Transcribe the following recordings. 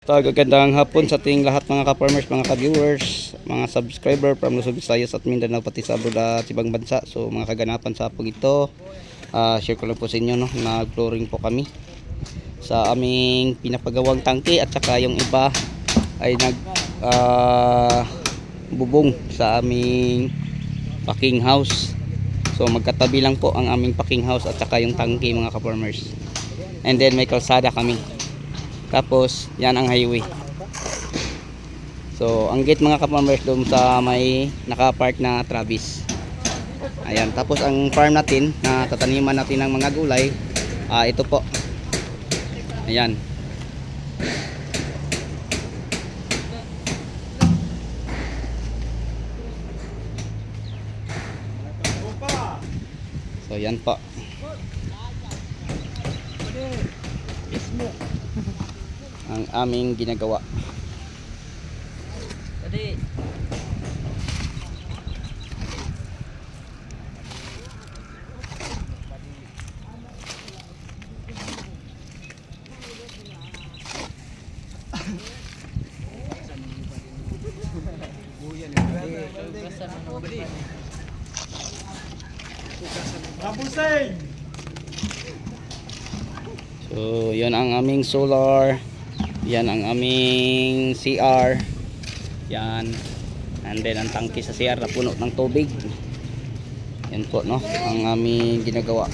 Gagandang hapon sa ating lahat mga ka-farmers, mga ka-viewers, mga subscriber from Luzon, Visayas at Mindanao pati sa abroad at ibang bansa. So mga kaganapan sa hapon ito, share ko lang po sa inyo, no? Nag-flooring po kami sa aming pinapagawang tangke at saka yung iba ay bubong sa aming packing house. So magkatabi lang po ang aming packing house at saka yung tangke mga ka-farmers. And then may kalsada kami. Tapos yan ang highway. So ang gate mga ka-farmers doon sa may naka-park na Travis. Ayan, tapos ang farm natin na tataniman natin ng mga gulay, ito po. Ayan. So yan po. Ang aming ginagawa. Tadi. So yan ang aming solar. Yan ang aming CR. Yan. And then ang tangke sa CR na puno ng tubig. Yan po, no, ang aming ginagawa.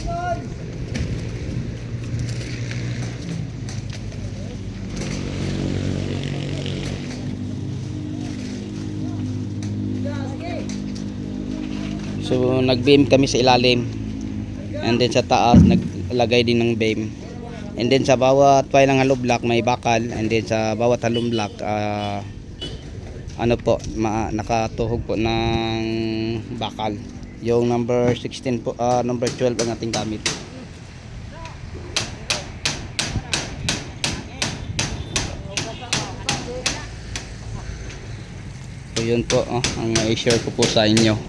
So nag-beam kami sa ilalim. And then sa taas naglagay din ng beam. And then sa bawat pile ng hollow block may bakal. And then sa bawat hollow block ano po, nakatuhog po ng bakal. Yung number 16 po, number 12 ang ating gamit. So yun po, ang i-share ko po sa inyo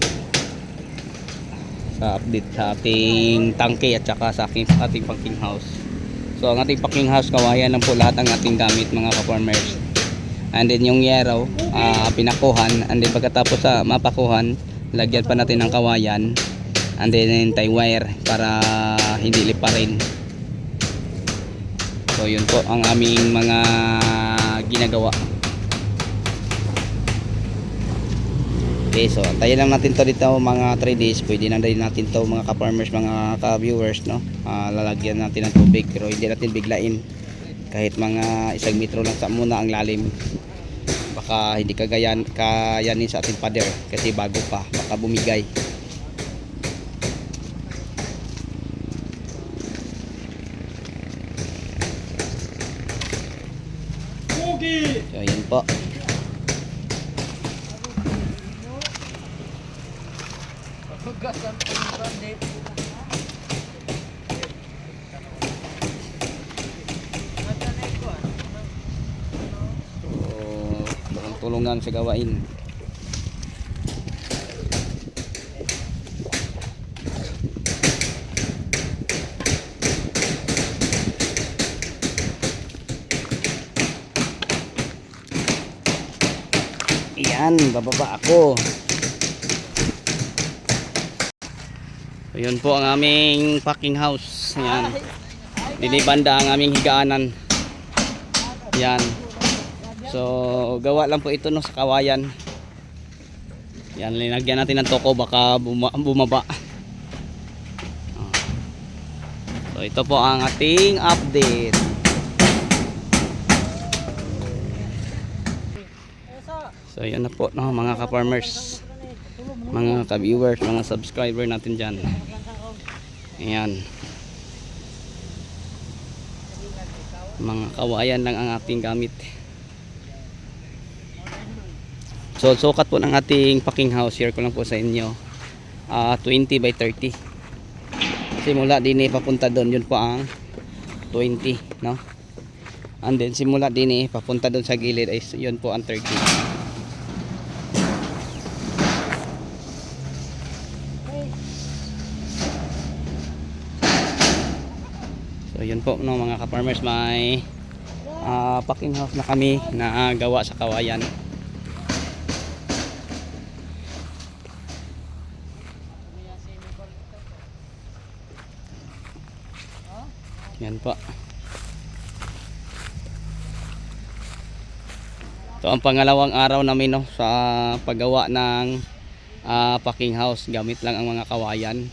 sa update sa ating tangke at saka sa ating packing house. So ang ating packing house, kawayan lang po lahat ang ating gamit mga ka-farmers. And then yung yero, pinakuhan. And then pagkatapos sa mapakuhan, lagyan pa natin ng kawayan. And then tie wire para hindi liparin. So yun po ang aming mga ginagawa. Okay, so antayin lang natin to dito mga 3 days. Pwede na rin natin to mga ka-farmers, mga ka-viewers, no? Lalagyan natin ng tubig pero hindi natin biglain. Kahit mga 1 metro lang sa muna ang lalim. Baka hindi kayanin sa ating pader kasi bago pa, baka bumigay. So yun po. Tulungan sa gawain. Iyan, bababa ako. So, yun po ang aming packing house. Ayan. Dinibanda ang aming higaanan. Yan. So gawa lang po ito, no, sa kawayan. Yan, linagyan natin ng toko baka bumaba. So ito po ang ating update. So yun na po, no, mga ka-farmers, mga ka-viewers, mga subscriber natin dyan. Ayan, mga kawayan lang ang ating gamit. So sukat po ng ating packing house, share ko lang po sa inyo, 20 by 30. Simula din papunta doon, yun po ang 20, no? And then simula din papunta doon sa gilid ay yun po ang 30. So yun po, no, mga ka-farmers, may packing house na kami na gawa sa kawayan. Yan po. So ang pangalawang araw namin, no, sa paggawa ng packing house, gamit lang ang mga kawayan.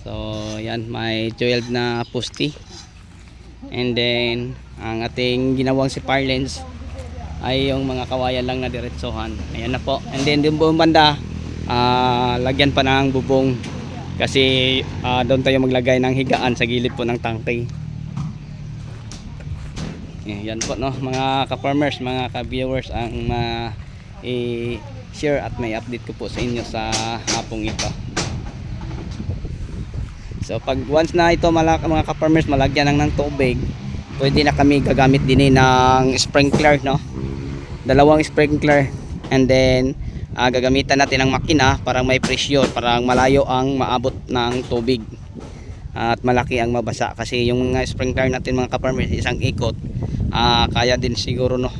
So yan, may 12 na pusti. And then ang ating ginawang si parlance ay yung mga kawayan lang na diretsohan. Ayan na po. And then yung buong banda, lagyan pa ng bubong. Kasi doon tayo maglagay ng higaan sa gilid po ng tangke. Yan po, no, mga ka-farmers, mga ka-viewers, ang i-share at may update ko po sa inyo sa hapong ito. So pag once na ito mga ka-farmers malagyan ng tubig, pwede na kami gagamit din ng sprinkler, no? Dalawang sprinkler, and then gagamitan natin ng makina para may pressure, para malayo ang maabot ng tubig at malaki ang mabasa. Kasi yung mga sprinkler natin mga ka-farmers, isang ikot kaya din siguro, no,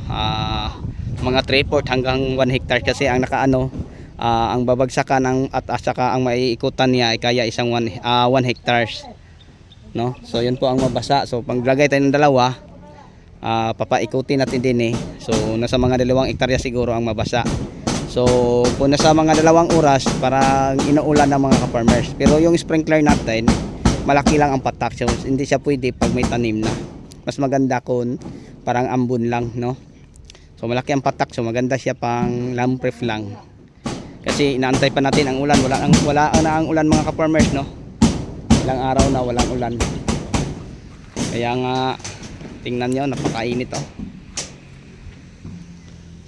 mga 3/4 hanggang 1 hectare, kasi ang nakaano ang babagsakan ng at saka ang maiikutan niya ay kaya isang 1 hectares, no. So yun po ang mabasa. So paglagay tayo ng dalawa, papaikutin natin din So nasa mga 2 hektarya siguro ang mabasa. So kung nasa mga 2 oras, parang inuulan ng mga ka-farmers. Pero yung sprinkler natin, malaki lang ang patak, so hindi siya pwede pag may tanim na. Mas maganda kung parang ambon lang, no. So malaki ang patak, so maganda siya pang lampref lang. Kasi inaantay pa natin ang ulan. Wala na ang ulan mga ka-farmers, no. Ilang araw na walang ulan. Kaya nga tingnan nyo, napakainit, oh.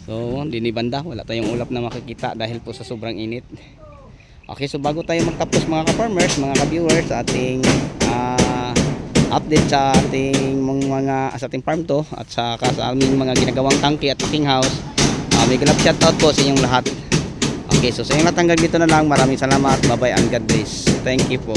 So dini banda, wala tayong ulap na makikita dahil po sa sobrang init. Okay, so bago tayo magtapos mga ka-farmers, mga ka-viewers, sa ating update sa ating sa ating farm to, at sa aming mga ginagawang tangke at packing house, may galap shoutout po sa inyong lahat. Okay, so sa inyong lahat hanggang dito na lang. Maraming salamat, bye bye and God bless. Thank you po.